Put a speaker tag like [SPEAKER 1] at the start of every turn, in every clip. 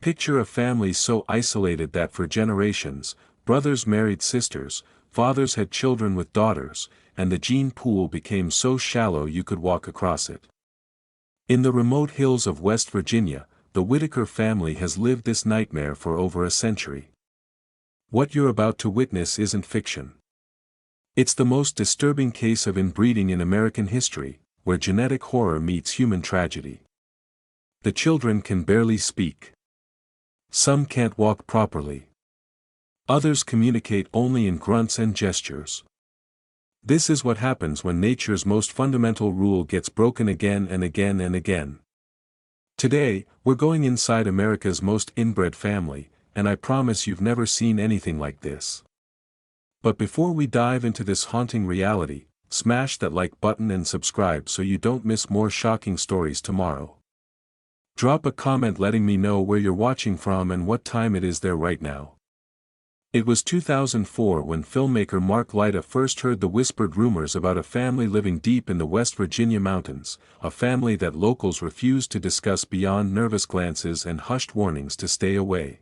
[SPEAKER 1] Picture a family so isolated that for generations, brothers married sisters, fathers had children with daughters, and the gene pool became so shallow you could walk across it. In the remote hills of West Virginia, the Whitaker family has lived this nightmare for over a century. What you're about to witness isn't fiction. It's the most disturbing case of inbreeding in American history, where genetic horror meets human tragedy. The children can barely speak. Some can't walk properly. Others communicate only in grunts and gestures. This is what happens when nature's most fundamental rule gets broken again and again and again. Today, we're going inside America's most inbred family, and I promise you've never seen anything like this. But before we dive into this haunting reality, smash that like button and subscribe so you don't miss more shocking stories tomorrow. Drop a comment letting me know where you're watching from and what time it is there right now. It was 2004 when filmmaker Mark Lyda first heard the whispered rumors about a family living deep in the West Virginia mountains, a family that locals refused to discuss beyond nervous glances and hushed warnings to stay away.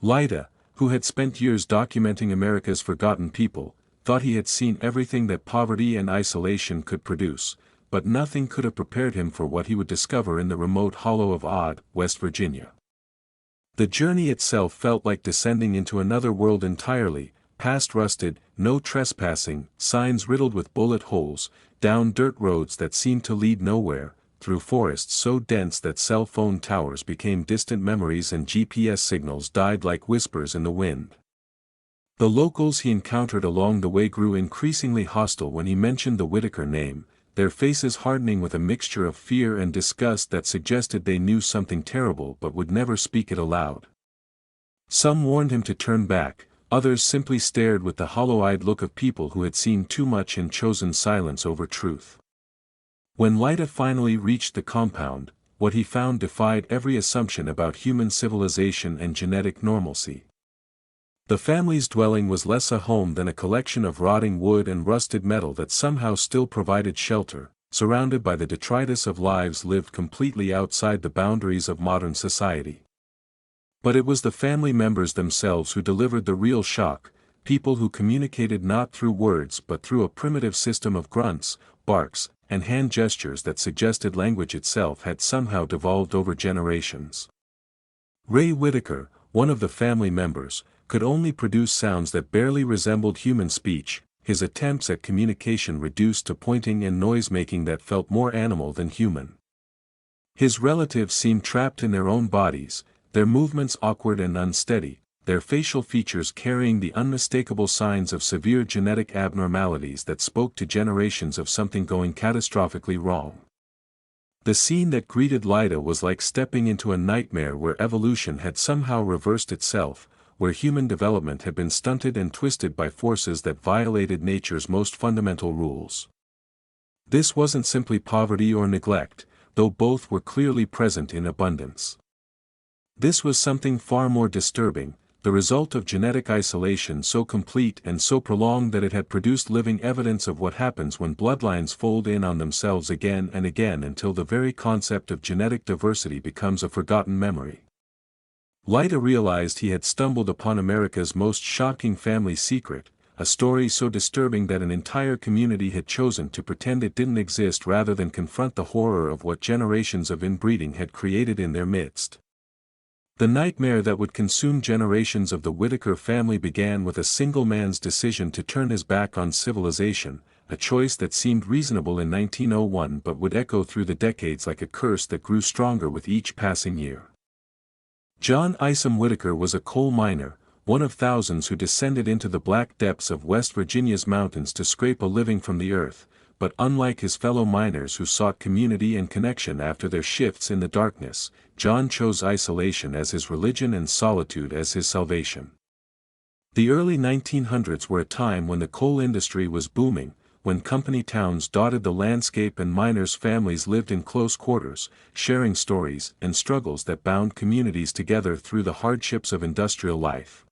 [SPEAKER 1] Lyda, who had spent years documenting America's forgotten people, thought he had seen everything that poverty and isolation could produce, but nothing could have prepared him for what he would discover in the remote hollow of Odd, West Virginia. The journey itself felt like descending into another world entirely, past rusted, no trespassing, signs riddled with bullet holes, down dirt roads that seemed to lead nowhere, through forests so dense that cell phone towers became distant memories and GPS signals died like whispers in the wind. The locals he encountered along the way grew increasingly hostile when he mentioned the Whitaker name, their faces hardening with a mixture of fear and disgust that suggested they knew something terrible but would never speak it aloud. Some warned him to turn back, others simply stared with the hollow-eyed look of people who had seen too much and chosen silence over truth. When Lyda finally reached the compound, what he found defied every assumption about human civilization and genetic normalcy. The family's dwelling was less a home than a collection of rotting wood and rusted metal that somehow still provided shelter, surrounded by the detritus of lives lived completely outside the boundaries of modern society. But it was the family members themselves who delivered the real shock, people who communicated not through words but through a primitive system of grunts, barks, and hand gestures that suggested language itself had somehow devolved over generations. Ray Whitaker, one of the family members, could only produce sounds that barely resembled human speech, his attempts at communication reduced to pointing and noise-making that felt more animal than human. His relatives seemed trapped in their own bodies, their movements awkward and unsteady, their facial features carrying the unmistakable signs of severe genetic abnormalities that spoke to generations of something going catastrophically wrong. The scene that greeted Lyda was like stepping into a nightmare where evolution had somehow reversed itself, where human development had been stunted and twisted by forces that violated nature's most fundamental rules. This wasn't simply poverty or neglect, though both were clearly present in abundance. This was something far more disturbing, the result of genetic isolation so complete and so prolonged that it had produced living evidence of what happens when bloodlines fold in on themselves again and again until the very concept of genetic diversity becomes a forgotten memory. Lyda realized he had stumbled upon America's most shocking family secret, a story so disturbing that an entire community had chosen to pretend it didn't exist rather than confront the horror of what generations of inbreeding had created in their midst. The nightmare that would consume generations of the Whitaker family began with a single man's decision to turn his back on civilization, a choice that seemed reasonable in 1901 but would echo through the decades like a curse that grew stronger with each passing year. John Isom Whitaker was a coal miner, one of thousands who descended into the black depths of West Virginia's mountains to scrape a living from the earth, but unlike his fellow miners who sought community and connection after their shifts in the darkness, John chose isolation as his religion and solitude as his salvation. The early 1900s were a time when the coal industry was booming, when company towns dotted the landscape and miners' families lived in close quarters, sharing stories and struggles that bound communities together through the hardships of industrial life.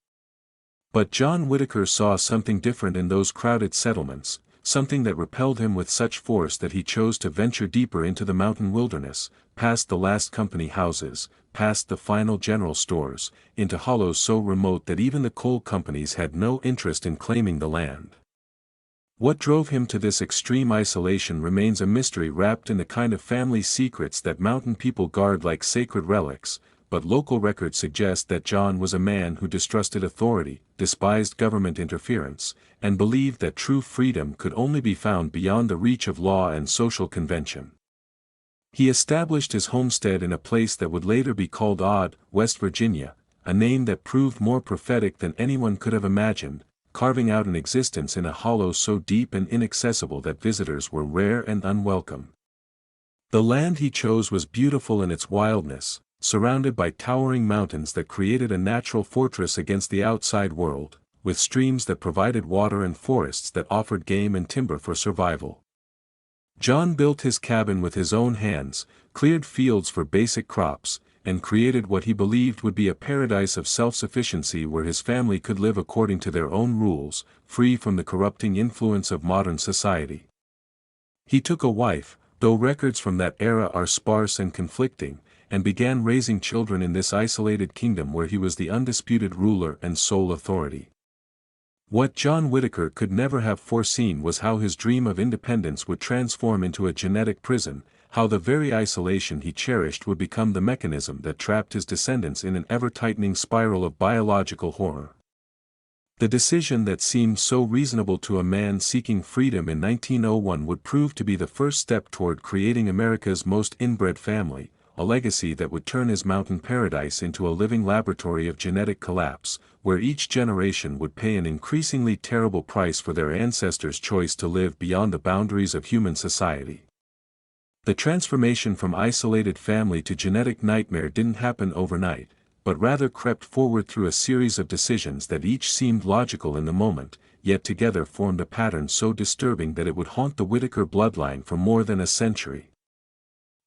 [SPEAKER 1] But John Whitaker saw something different in those crowded settlements, something that repelled him with such force that he chose to venture deeper into the mountain wilderness, past the last company houses, past the final general stores, into hollows so remote that even the coal companies had no interest in claiming the land. What drove him to this extreme isolation remains a mystery wrapped in the kind of family secrets that mountain people guard like sacred relics, but local records suggest that John was a man who distrusted authority, despised government interference, and believed that true freedom could only be found beyond the reach of law and social convention. He established his homestead in a place that would later be called Odd, West Virginia, a name that proved more prophetic than anyone could have imagined, carving out an existence in a hollow so deep and inaccessible that visitors were rare and unwelcome. The land he chose was beautiful in its wildness, surrounded by towering mountains that created a natural fortress against the outside world, with streams that provided water and forests that offered game and timber for survival. John built his cabin with his own hands, cleared fields for basic crops, and created what he believed would be a paradise of self-sufficiency where his family could live according to their own rules, free from the corrupting influence of modern society. He took a wife, though records from that era are sparse and conflicting, and began raising children in this isolated kingdom where he was the undisputed ruler and sole authority. What John Whitaker could never have foreseen was how his dream of independence would transform into a genetic prison, how the very isolation he cherished would become the mechanism that trapped his descendants in an ever-tightening spiral of biological horror. The decision that seemed so reasonable to a man seeking freedom in 1901 would prove to be the first step toward creating America's most inbred family, a legacy that would turn his mountain paradise into a living laboratory of genetic collapse, where each generation would pay an increasingly terrible price for their ancestors' choice to live beyond the boundaries of human society. The transformation from isolated family to genetic nightmare didn't happen overnight, but rather crept forward through a series of decisions that each seemed logical in the moment, yet together formed a pattern so disturbing that it would haunt the Whitaker bloodline for more than a century.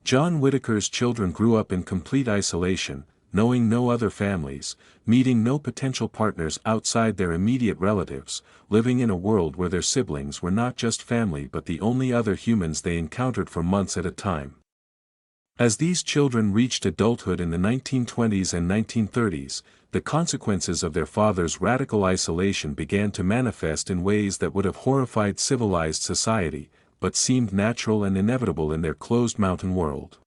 [SPEAKER 1] John Whitaker's children grew up in complete isolation, knowing no other families, meeting no potential partners outside their immediate relatives, living in a world where their siblings were not just family but the only other humans they encountered for months at a time. As these children reached adulthood in the 1920s and 1930s, the consequences of their father's radical isolation began to manifest in ways that would have horrified civilized society, but seemed natural and inevitable in their closed mountain world.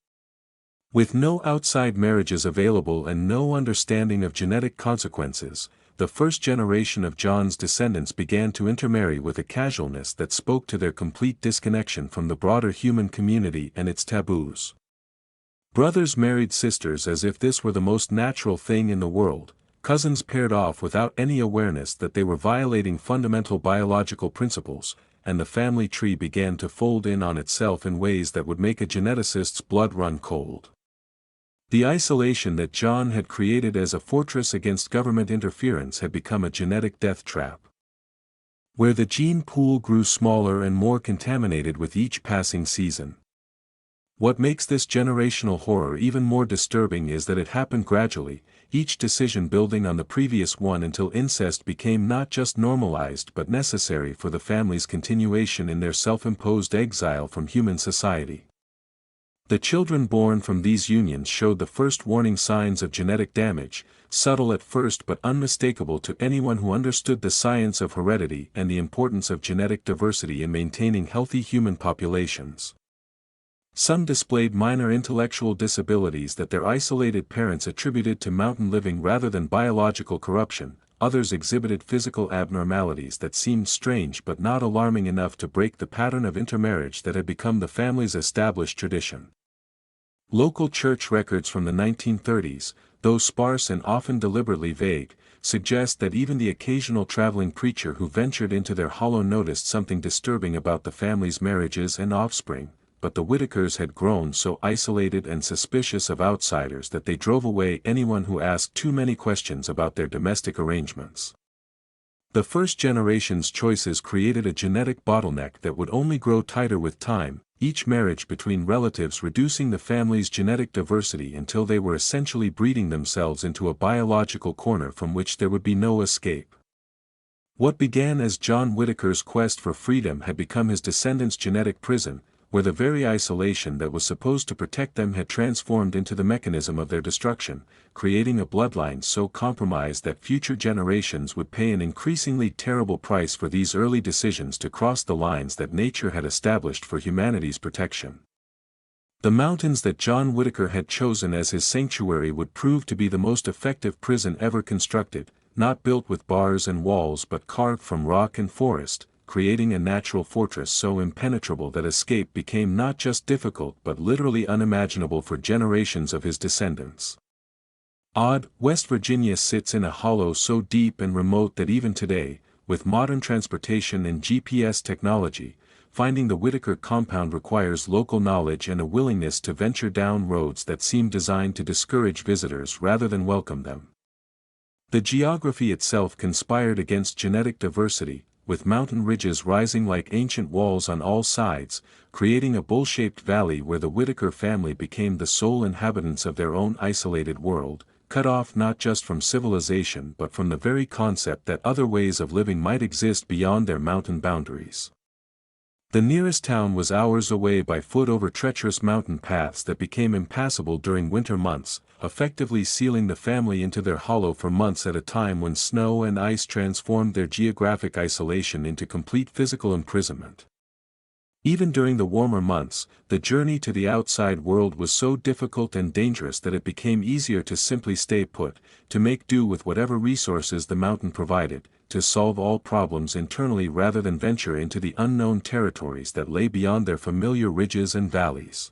[SPEAKER 1] With no outside marriages available and no understanding of genetic consequences, the first generation of John's descendants began to intermarry with a casualness that spoke to their complete disconnection from the broader human community and its taboos. Brothers married sisters as if this were the most natural thing in the world, cousins paired off without any awareness that they were violating fundamental biological principles, and the family tree began to fold in on itself in ways that would make a geneticist's blood run cold. The isolation that John had created as a fortress against government interference had become a genetic death trap, where the gene pool grew smaller and more contaminated with each passing season. What makes this generational horror even more disturbing is that it happened gradually, each decision building on the previous one until incest became not just normalized but necessary for the family's continuation in their self-imposed exile from human society. The children born from these unions showed the first warning signs of genetic damage, subtle at first but unmistakable to anyone who understood the science of heredity and the importance of genetic diversity in maintaining healthy human populations. Some displayed minor intellectual disabilities that their isolated parents attributed to mountain living rather than biological corruption, others exhibited physical abnormalities that seemed strange but not alarming enough to break the pattern of intermarriage that had become the family's established tradition. Local church records from the 1930s, though sparse and often deliberately vague, suggest that even the occasional traveling preacher who ventured into their hollow noticed something disturbing about the family's marriages and offspring. But the Whitakers had grown so isolated and suspicious of outsiders that they drove away anyone who asked too many questions about their domestic arrangements. The first generation's choices created a genetic bottleneck that would only grow tighter with time, each marriage between relatives reducing the family's genetic diversity until they were essentially breeding themselves into a biological corner from which there would be no escape. What began as John Whitaker's quest for freedom had become his descendants' genetic prison, where the very isolation that was supposed to protect them had transformed into the mechanism of their destruction, creating a bloodline so compromised that future generations would pay an increasingly terrible price for these early decisions to cross the lines that nature had established for humanity's protection. The mountains that John Whitaker had chosen as his sanctuary would prove to be the most effective prison ever constructed, not built with bars and walls but carved from rock and forest, creating a natural fortress so impenetrable that escape became not just difficult but literally unimaginable for generations of his descendants. West Virginia sits in a hollow so deep and remote that even today, with modern transportation and GPS technology, finding the Whitaker compound requires local knowledge and a willingness to venture down roads that seem designed to discourage visitors rather than welcome them. The geography itself conspired against genetic diversity, with mountain ridges rising like ancient walls on all sides, creating a bowl-shaped valley where the Whitaker family became the sole inhabitants of their own isolated world, cut off not just from civilization but from the very concept that other ways of living might exist beyond their mountain boundaries. The nearest town was hours away by foot over treacherous mountain paths that became impassable during winter months, effectively sealing the family into their hollow for months at a time when snow and ice transformed their geographic isolation into complete physical imprisonment. Even during the warmer months, the journey to the outside world was so difficult and dangerous that it became easier to simply stay put, to make do with whatever resources the mountain provided, to solve all problems internally rather than venture into the unknown territories that lay beyond their familiar ridges and valleys.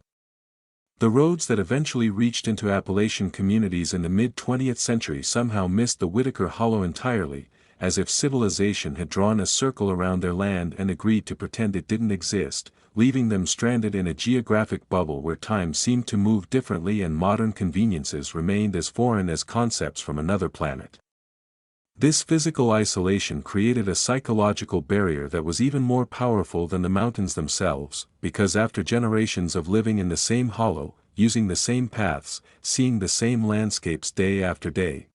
[SPEAKER 1] The roads that eventually reached into Appalachian communities in the mid-20th century somehow missed the Whitaker Hollow entirely, as if civilization had drawn a circle around their land and agreed to pretend it didn't exist, leaving them stranded in a geographic bubble where time seemed to move differently and modern conveniences remained as foreign as concepts from another planet. This physical isolation created a psychological barrier that was even more powerful than the mountains themselves, because after generations of living in the same hollow, using the same paths, seeing the same landscapes day after day,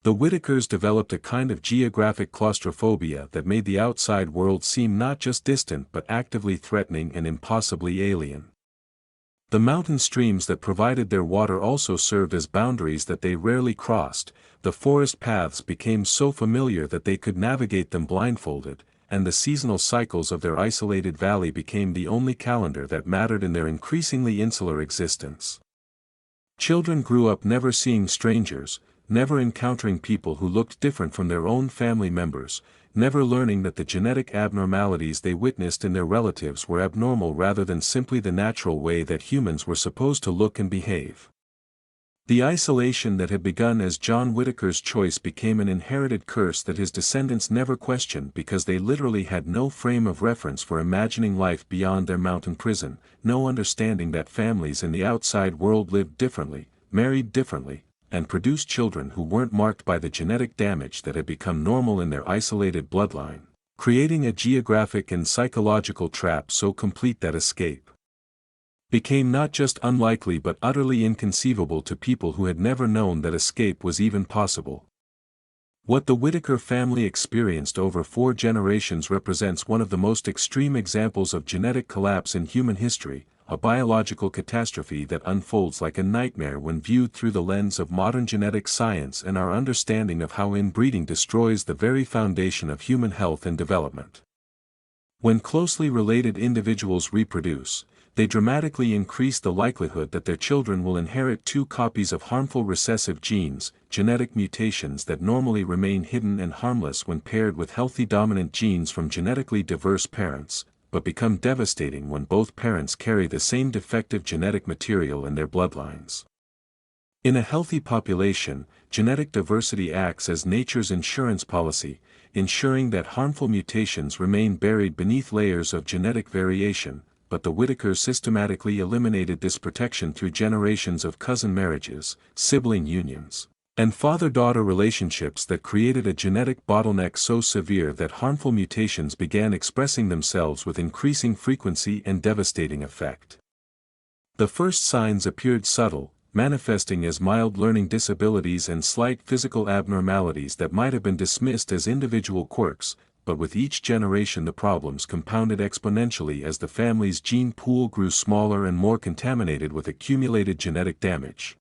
[SPEAKER 1] the Whitakers developed a kind of geographic claustrophobia that made the outside world seem not just distant but actively threatening and impossibly alien. The mountain streams that provided their water also served as boundaries that they rarely crossed. The forest paths became so familiar that they could navigate them blindfolded, and the seasonal cycles of their isolated valley became the only calendar that mattered in their increasingly insular existence. Children grew up never seeing strangers, never encountering people who looked different from their own family members, never learning that the genetic abnormalities they witnessed in their relatives were abnormal rather than simply the natural way that humans were supposed to look and behave. The isolation that had begun as John Whitaker's choice became an inherited curse that his descendants never questioned because they literally had no frame of reference for imagining life beyond their mountain prison, no understanding that families in the outside world lived differently, married differently, and produced children who weren't marked by the genetic damage that had become normal in their isolated bloodline, creating a geographic and psychological trap so complete that escape became not just unlikely but utterly inconceivable to people who had never known that escape was even possible. What the Whitaker family experienced over 4 generations represents one of the most extreme examples of genetic collapse in human history, a biological catastrophe that unfolds like a nightmare when viewed through the lens of modern genetic science and our understanding of how inbreeding destroys the very foundation of human health and development. When closely related individuals reproduce, they dramatically increase the likelihood that their children will inherit 2 copies of harmful recessive genes, genetic mutations that normally remain hidden and harmless when paired with healthy dominant genes from genetically diverse parents, but become devastating when both parents carry the same defective genetic material in their bloodlines. In a healthy population, genetic diversity acts as nature's insurance policy, ensuring that harmful mutations remain buried beneath layers of genetic variation, but the Whitakers systematically eliminated this protection through generations of cousin marriages, sibling unions, and father-daughter relationships that created a genetic bottleneck so severe that harmful mutations began expressing themselves with increasing frequency and devastating effect. The first signs appeared subtle, manifesting as mild learning disabilities and slight physical abnormalities that might have been dismissed as individual quirks, but with each generation the problems compounded exponentially as the family's gene pool grew smaller and more contaminated with accumulated genetic damage.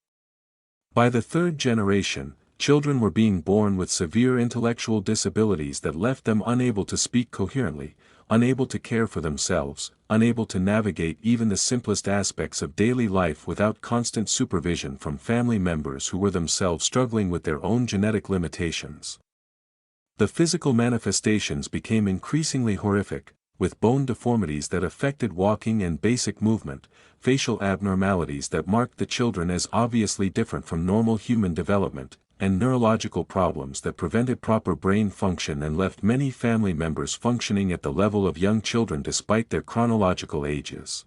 [SPEAKER 1] By the third generation, children were being born with severe intellectual disabilities that left them unable to speak coherently, unable to care for themselves, unable to navigate even the simplest aspects of daily life without constant supervision from family members who were themselves struggling with their own genetic limitations. The physical manifestations became increasingly horrific, with bone deformities that affected walking and basic movement, facial abnormalities that marked the children as obviously different from normal human development, and neurological problems that prevented proper brain function and left many family members functioning at the level of young children despite their chronological ages.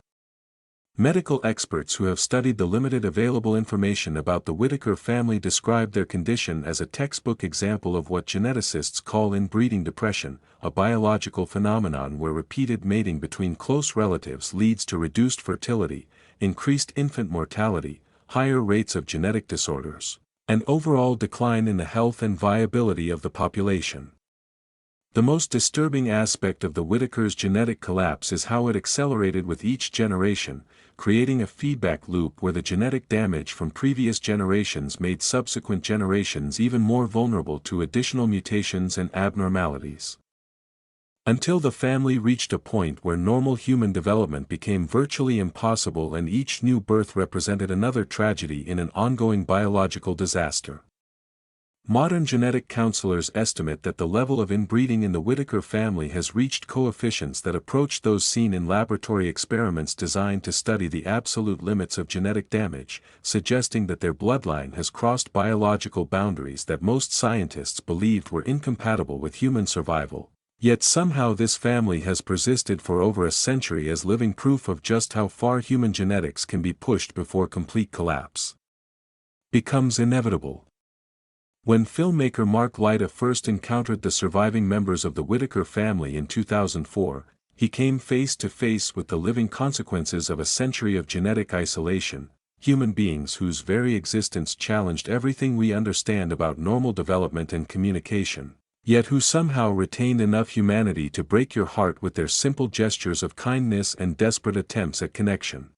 [SPEAKER 1] Medical experts who have studied the limited available information about the Whitaker family describe their condition as a textbook example of what geneticists call inbreeding depression, a biological phenomenon where repeated mating between close relatives leads to reduced fertility, increased infant mortality, higher rates of genetic disorders, and overall decline in the health and viability of the population. The most disturbing aspect of the Whitaker's genetic collapse is how it accelerated with each generation, creating a feedback loop where the genetic damage from previous generations made subsequent generations even more vulnerable to additional mutations and abnormalities. Until the family reached a point where normal human development became virtually impossible and each new birth represented another tragedy in an ongoing biological disaster. Modern genetic counselors estimate that the level of inbreeding in the Whitaker family has reached coefficients that approach those seen in laboratory experiments designed to study the absolute limits of genetic damage, suggesting that their bloodline has crossed biological boundaries that most scientists believed were incompatible with human survival. Yet somehow this family has persisted for over a century as living proof of just how far human genetics can be pushed before complete collapse becomes inevitable. When filmmaker Mark Lyda first encountered the surviving members of the Whitaker family in 2004, he came face to face with the living consequences of a century of genetic isolation, human beings whose very existence challenged everything we understand about normal development and communication, yet who somehow retained enough humanity to break your heart with their simple gestures of kindness and desperate attempts at connection.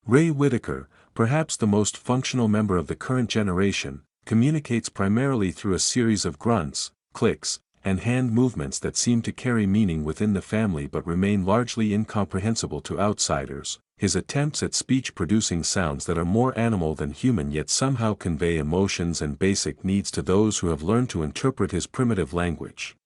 [SPEAKER 1] Ray Whitaker, perhaps the most functional member of the current generation, communicates primarily through a series of grunts, clicks, and hand movements that seem to carry meaning within the family but remain largely incomprehensible to outsiders. His attempts at speech producing sounds that are more animal than human yet somehow convey emotions and basic needs to those who have learned to interpret his primitive language.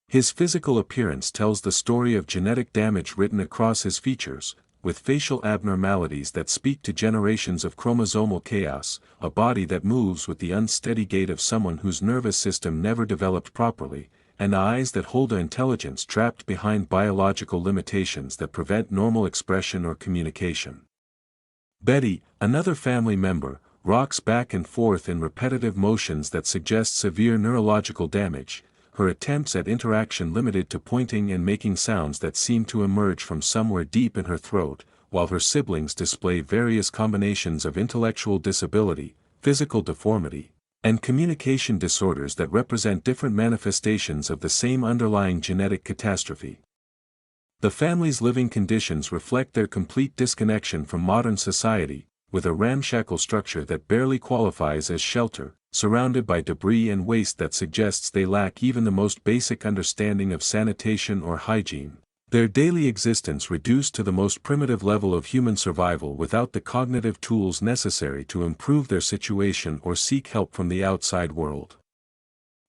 [SPEAKER 1] His physical appearance tells the story of genetic damage written across his features, with facial abnormalities that speak to generations of chromosomal chaos, a body that moves with the unsteady gait of someone whose nervous system never developed properly, and eyes that hold an intelligence trapped behind biological limitations that prevent normal expression or communication. Betty, another family member, rocks back and forth in repetitive motions that suggest severe neurological damage, her attempts at interaction limited to pointing and making sounds that seem to emerge from somewhere deep in her throat, while her siblings display various combinations of intellectual disability, physical deformity, and communication disorders that represent different manifestations of the same underlying genetic catastrophe. The family's living conditions reflect their complete disconnection from modern society, with a ramshackle structure that barely qualifies as shelter, surrounded by debris and waste that suggests they lack even the most basic understanding of sanitation or hygiene. Their daily existence reduced to the most primitive level of human survival without the cognitive tools necessary to improve their situation or seek help from the outside world.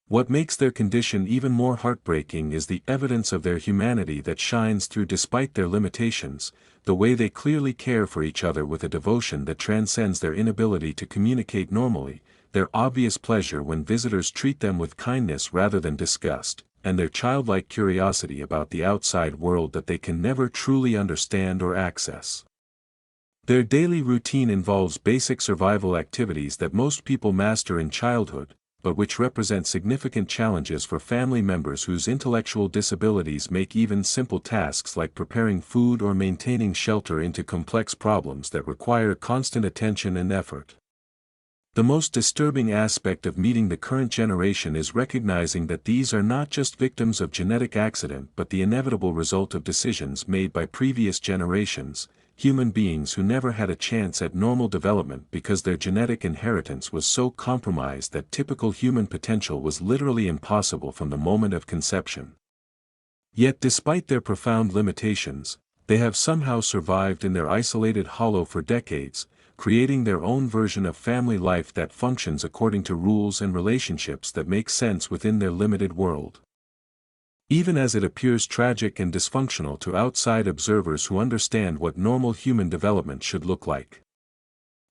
[SPEAKER 1] What makes their condition even more heartbreaking is the evidence of their humanity that shines through despite their limitations, the way they clearly care for each other with a devotion that transcends their inability to communicate normally, their obvious pleasure when visitors treat them with kindness rather than disgust, and their childlike curiosity about the outside world that they can never truly understand or access. Their daily routine involves basic survival activities that most people master in childhood, but which represent significant challenges for family members whose intellectual disabilities make even simple tasks like preparing food or maintaining shelter into complex problems that require constant attention and effort. The most disturbing aspect of meeting the current generation is recognizing that these are not just victims of genetic accident but the inevitable result of decisions made by previous generations, human beings who never had a chance at normal development because their genetic inheritance was so compromised that typical human potential was literally impossible from the moment of conception. Yet despite their profound limitations, they have somehow survived in their isolated hollow for decades, creating their own version of family life that functions according to rules and relationships that make sense within their limited world. Even as it appears tragic and dysfunctional to outside observers who understand what normal human development should look like.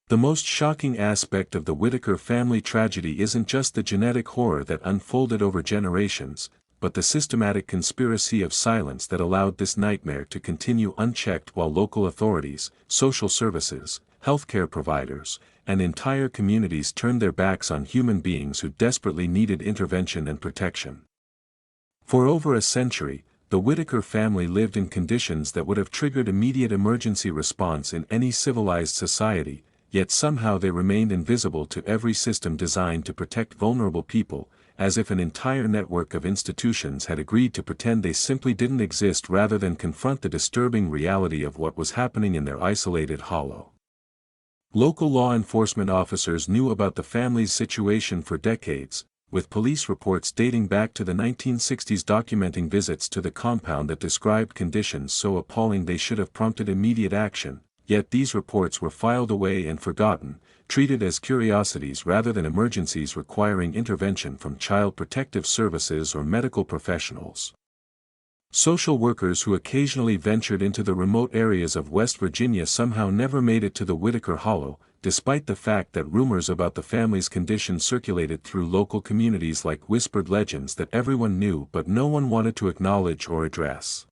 [SPEAKER 1] The most shocking aspect of the Whitaker family tragedy isn't just the genetic horror that unfolded over generations, but the systematic conspiracy of silence that allowed this nightmare to continue unchecked while local authorities, social services, healthcare providers, and entire communities turned their backs on human beings who desperately needed intervention and protection. For over a century, the Whitaker family lived in conditions that would have triggered immediate emergency response in any civilized society, yet somehow they remained invisible to every system designed to protect vulnerable people, as if an entire network of institutions had agreed to pretend they simply didn't exist rather than confront the disturbing reality of what was happening in their isolated hollow. Local law enforcement officers knew about the family's situation for decades, with police reports dating back to the 1960s documenting visits to the compound that described conditions so appalling they should have prompted immediate action, yet these reports were filed away and forgotten, treated as curiosities rather than emergencies requiring intervention from child protective services or medical professionals. Social workers who occasionally ventured into the remote areas of West Virginia somehow never made it to the Whitaker Hollow, despite the fact that rumors about the family's condition circulated through local communities like whispered legends that everyone knew but no one wanted to acknowledge or address.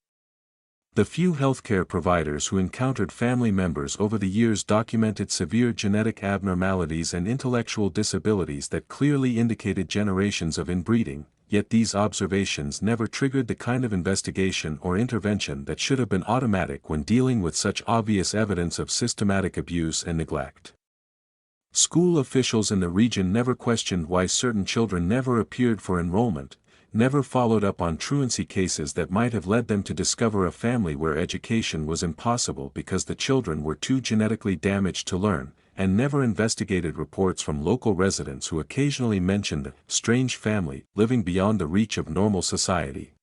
[SPEAKER 1] The few healthcare providers who encountered family members over the years documented severe genetic abnormalities and intellectual disabilities that clearly indicated generations of inbreeding, yet these observations never triggered the kind of investigation or intervention that should have been automatic when dealing with such obvious evidence of systematic abuse and neglect. School officials in the region never questioned why certain children never appeared for enrollment, never followed up on truancy cases that might have led them to discover a family where education was impossible because the children were too genetically damaged to learn, and never investigated reports from local residents who occasionally mentioned a strange family living beyond the reach of normal society.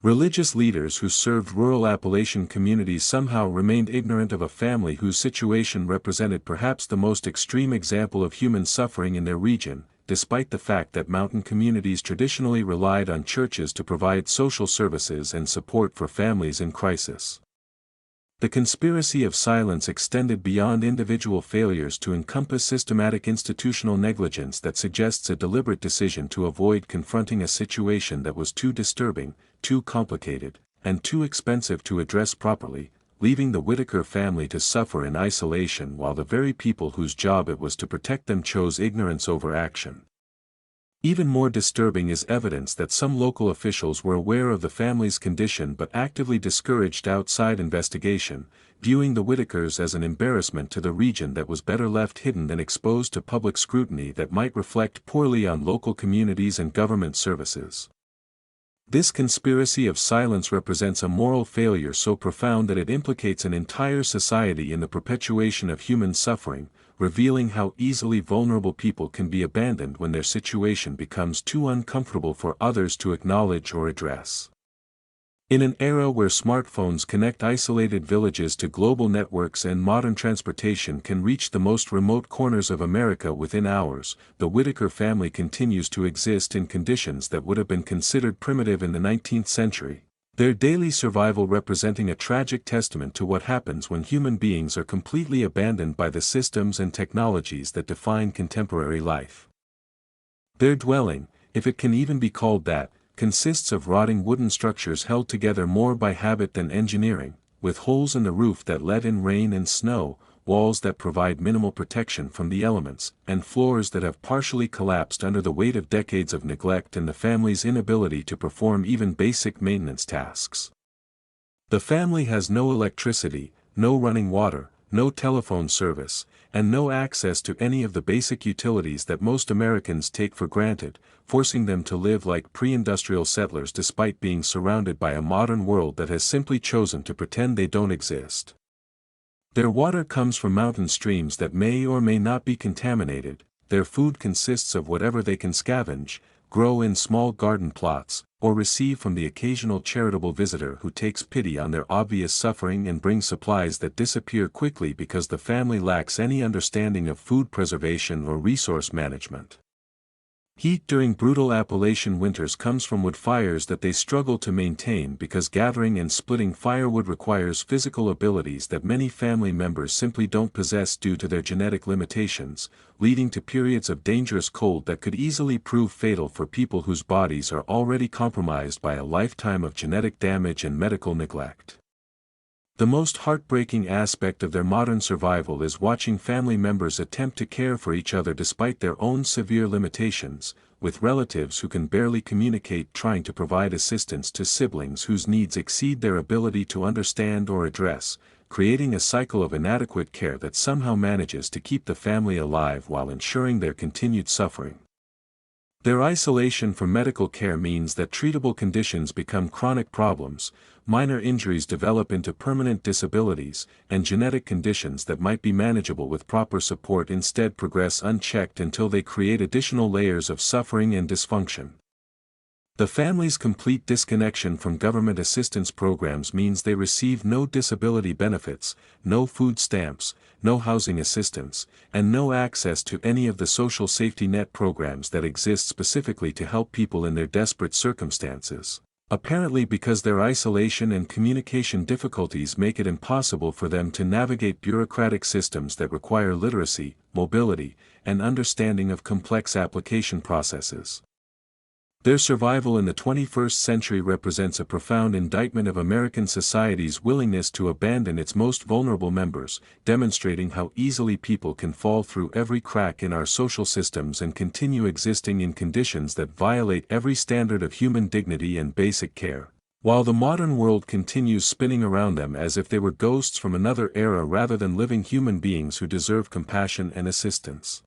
[SPEAKER 1] Religious leaders who served rural Appalachian communities somehow remained ignorant of a family whose situation represented perhaps the most extreme example of human suffering in their region, despite the fact that mountain communities traditionally relied on churches to provide social services and support for families in crisis. The conspiracy of silence extended beyond individual failures to encompass systematic institutional negligence that suggests a deliberate decision to avoid confronting a situation that was too disturbing, too complicated, and too expensive to address properly, leaving the Whitaker family to suffer in isolation while the very people whose job it was to protect them chose ignorance over action. Even more disturbing is evidence that some local officials were aware of the family's condition but actively discouraged outside investigation, viewing the Whitakers as an embarrassment to the region that was better left hidden than exposed to public scrutiny that might reflect poorly on local communities and government services. This conspiracy of silence represents a moral failure so profound that it implicates an entire society in the perpetuation of human suffering, revealing how easily vulnerable people can be abandoned when their situation becomes too uncomfortable for others to acknowledge or address. In an era where smartphones connect isolated villages to global networks and modern transportation can reach the most remote corners of America within hours, the Whitaker family continues to exist in conditions that would have been considered primitive in the 19th century, their daily survival representing a tragic testament to what happens when human beings are completely abandoned by the systems and technologies that define contemporary life. Their dwelling, if it can even be called that, consists of rotting wooden structures held together more by habit than engineering, with holes in the roof that let in rain and snow, walls that provide minimal protection from the elements, and floors that have partially collapsed under the weight of decades of neglect and the family's inability to perform even basic maintenance tasks. The family has no electricity, no running water, no telephone service, and no access to any of the basic utilities that most Americans take for granted, forcing them to live like pre-industrial settlers despite being surrounded by a modern world that has simply chosen to pretend they don't exist. Their water comes from mountain streams that may or may not be contaminated, their food consists of whatever they can scavenge, grow in small garden plots, or receive from the occasional charitable visitor who takes pity on their obvious suffering and brings supplies that disappear quickly because the family lacks any understanding of food preservation or resource management. Heat during brutal Appalachian winters comes from wood fires that they struggle to maintain because gathering and splitting firewood requires physical abilities that many family members simply don't possess due to their genetic limitations, leading to periods of dangerous cold that could easily prove fatal for people whose bodies are already compromised by a lifetime of genetic damage and medical neglect. The most heartbreaking aspect of their modern survival is watching family members attempt to care for each other despite their own severe limitations, with relatives who can barely communicate trying to provide assistance to siblings whose needs exceed their ability to understand or address, creating a cycle of inadequate care that somehow manages to keep the family alive while ensuring their continued suffering. Their isolation from medical care means that treatable conditions become chronic problems, minor injuries develop into permanent disabilities, and genetic conditions that might be manageable with proper support instead progress unchecked until they create additional layers of suffering and dysfunction. The family's complete disconnection from government assistance programs means they receive no disability benefits, no food stamps, no housing assistance, and no access to any of the social safety net programs that exist specifically to help people in their desperate circumstances, apparently because their isolation and communication difficulties make it impossible for them to navigate bureaucratic systems that require literacy, mobility, and understanding of complex application processes. Their survival in the 21st century represents a profound indictment of American society's willingness to abandon its most vulnerable members, demonstrating how easily people can fall through every crack in our social systems and continue existing in conditions that violate every standard of human dignity and basic care, while the modern world continues spinning around them as if they were ghosts from another era rather than living human beings who deserve compassion and assistance.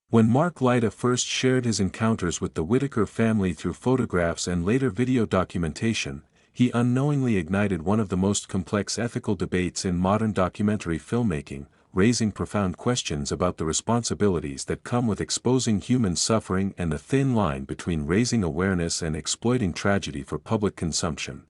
[SPEAKER 1] When Mark Lyda first shared his encounters with the Whitaker family through photographs and later video documentation, he unknowingly ignited one of the most complex ethical debates in modern documentary filmmaking, raising profound questions about the responsibilities that come with exposing human suffering and the thin line between raising awareness and exploiting tragedy for public consumption.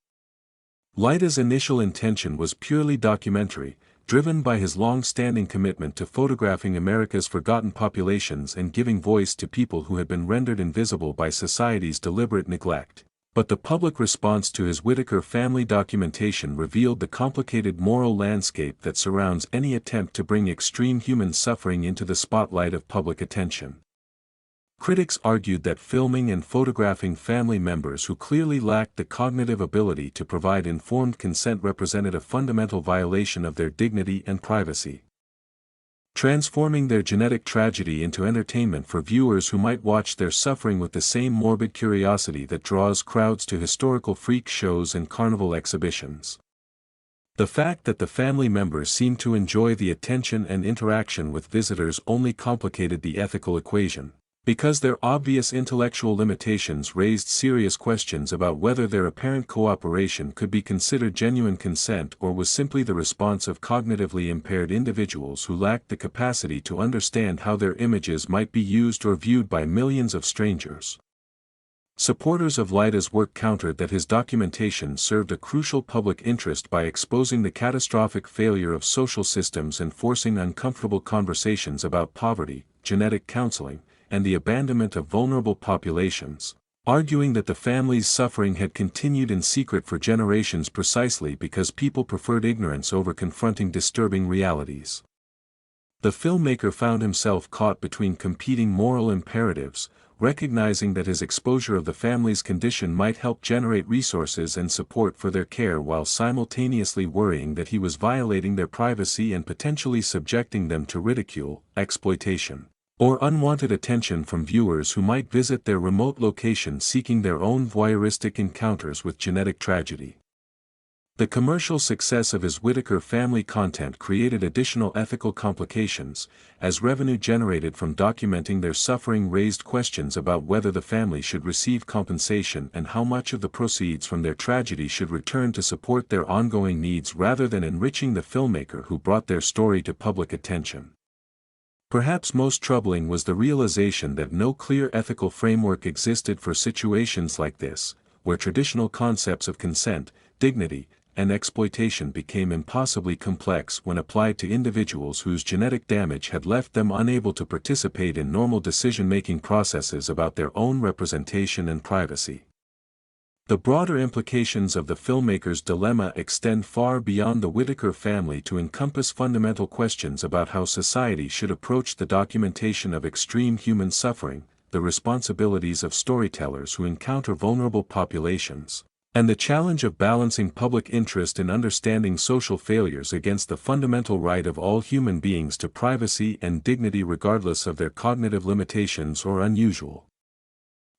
[SPEAKER 1] Lyda's initial intention was purely documentary, driven by his long-standing commitment to photographing America's forgotten populations and giving voice to people who had been rendered invisible by society's deliberate neglect. But the public response to his Whitaker family documentation revealed the complicated moral landscape that surrounds any attempt to bring extreme human suffering into the spotlight of public attention. Critics argued that filming and photographing family members who clearly lacked the cognitive ability to provide informed consent represented a fundamental violation of their dignity and privacy. Transforming their genetic tragedy into entertainment for viewers who might watch their suffering with the same morbid curiosity that draws crowds to historical freak shows and carnival exhibitions. The fact that the family members seemed to enjoy the attention and interaction with visitors only complicated the ethical equation, because their obvious intellectual limitations raised serious questions about whether their apparent cooperation could be considered genuine consent or was simply the response of cognitively impaired individuals who lacked the capacity to understand how their images might be used or viewed by millions of strangers. Supporters of Lyda's work countered that his documentation served a crucial public interest by exposing the catastrophic failure of social systems and forcing uncomfortable conversations about poverty, genetic counseling, and the abandonment of vulnerable populations, arguing that the family's suffering had continued in secret for generations precisely because people preferred ignorance over confronting disturbing realities. The filmmaker found himself caught between competing moral imperatives, recognizing that his exposure of the family's condition might help generate resources and support for their care while simultaneously worrying that he was violating their privacy and potentially subjecting them to ridicule, exploitation, or unwanted attention from viewers who might visit their remote location seeking their own voyeuristic encounters with genetic tragedy. The commercial success of his Whitaker family content created additional ethical complications, as revenue generated from documenting their suffering raised questions about whether the family should receive compensation and how much of the proceeds from their tragedy should return to support their ongoing needs rather than enriching the filmmaker who brought their story to public attention. Perhaps most troubling was the realization that no clear ethical framework existed for situations like this, where traditional concepts of consent, dignity, and exploitation became impossibly complex when applied to individuals whose genetic damage had left them unable to participate in normal decision-making processes about their own representation and privacy. The broader implications of the filmmaker's dilemma extend far beyond the Whitaker family to encompass fundamental questions about how society should approach the documentation of extreme human suffering, the responsibilities of storytellers who encounter vulnerable populations, and the challenge of balancing public interest in understanding social failures against the fundamental right of all human beings to privacy and dignity regardless of their cognitive limitations or unusual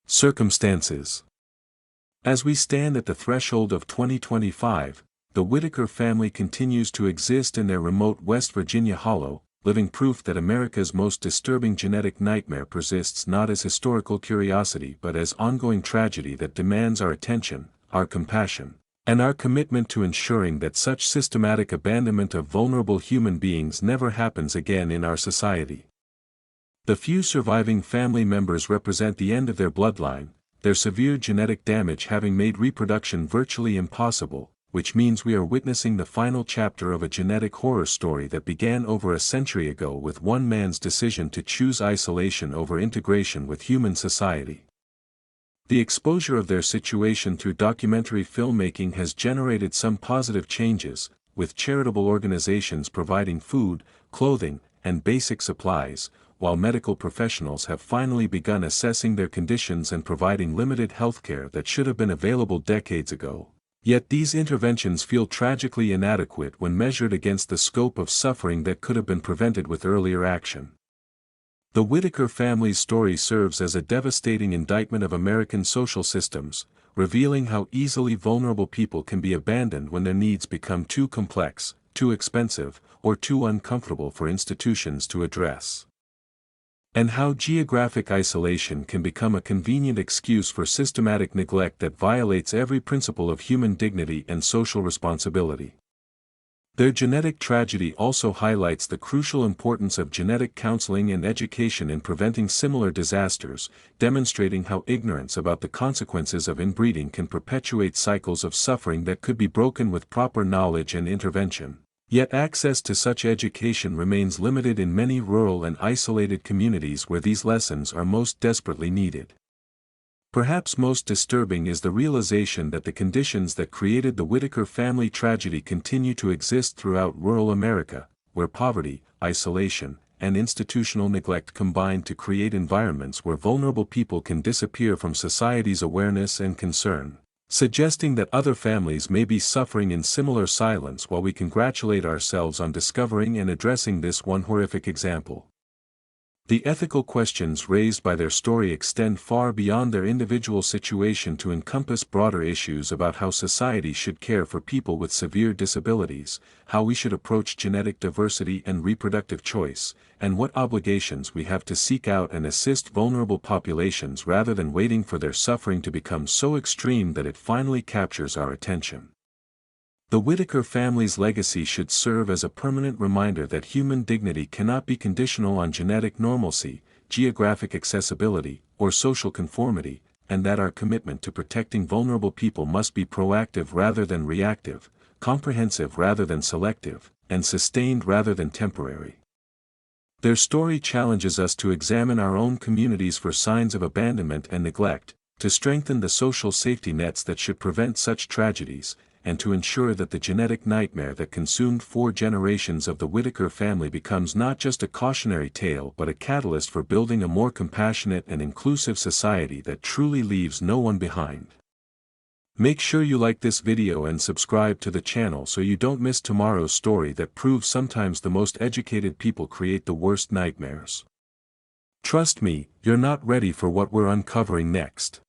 [SPEAKER 1] circumstances. As we stand at the threshold of 2025, the Whitaker family continues to exist in their remote West Virginia hollow, living proof that America's most disturbing genetic nightmare persists not as historical curiosity but as ongoing tragedy that demands our attention, our compassion, and our commitment to ensuring that such systematic abandonment of vulnerable human beings never happens again in our society. The few surviving family members represent the end of their bloodline, their severe genetic damage having made reproduction virtually impossible, which means we are witnessing the final chapter of a genetic horror story that began over a century ago with one man's decision to choose isolation over integration with human society. The exposure of their situation through documentary filmmaking has generated some positive changes, with charitable organizations providing food, clothing, and basic supplies, while medical professionals have finally begun assessing their conditions and providing limited healthcare that should have been available decades ago. Yet these interventions feel tragically inadequate when measured against the scope of suffering that could have been prevented with earlier action. The Whitaker family's story serves as a devastating indictment of American social systems, revealing how easily vulnerable people can be abandoned when their needs become too complex, too expensive, or too uncomfortable for institutions to address. And how geographic isolation can become a convenient excuse for systematic neglect that violates every principle of human dignity and social responsibility. Their genetic tragedy also highlights the crucial importance of genetic counseling and education in preventing similar disasters, demonstrating how ignorance about the consequences of inbreeding can perpetuate cycles of suffering that could be broken with proper knowledge and intervention. Yet access to such education remains limited in many rural and isolated communities where these lessons are most desperately needed. Perhaps most disturbing is the realization that the conditions that created the Whitaker family tragedy continue to exist throughout rural America, where poverty, isolation, and institutional neglect combine to create environments where vulnerable people can disappear from society's awareness and concern, suggesting that other families may be suffering in similar silence while we congratulate ourselves on discovering and addressing this one horrific example. The ethical questions raised by their story extend far beyond their individual situation to encompass broader issues about how society should care for people with severe disabilities, how we should approach genetic diversity and reproductive choice, and what obligations we have to seek out and assist vulnerable populations rather than waiting for their suffering to become so extreme that it finally captures our attention. The Whitaker family's legacy should serve as a permanent reminder that human dignity cannot be conditional on genetic normalcy, geographic accessibility, or social conformity, and that our commitment to protecting vulnerable people must be proactive rather than reactive, comprehensive rather than selective, and sustained rather than temporary. Their story challenges us to examine our own communities for signs of abandonment and neglect, to strengthen the social safety nets that should prevent such tragedies, and to ensure that the genetic nightmare that consumed 4 generations of the Whitaker family becomes not just a cautionary tale but a catalyst for building a more compassionate and inclusive society that truly leaves no one behind. Make sure you like this video and subscribe to the channel so you don't miss tomorrow's story that proves sometimes the most educated people create the worst nightmares. Trust me, you're not ready for what we're uncovering next.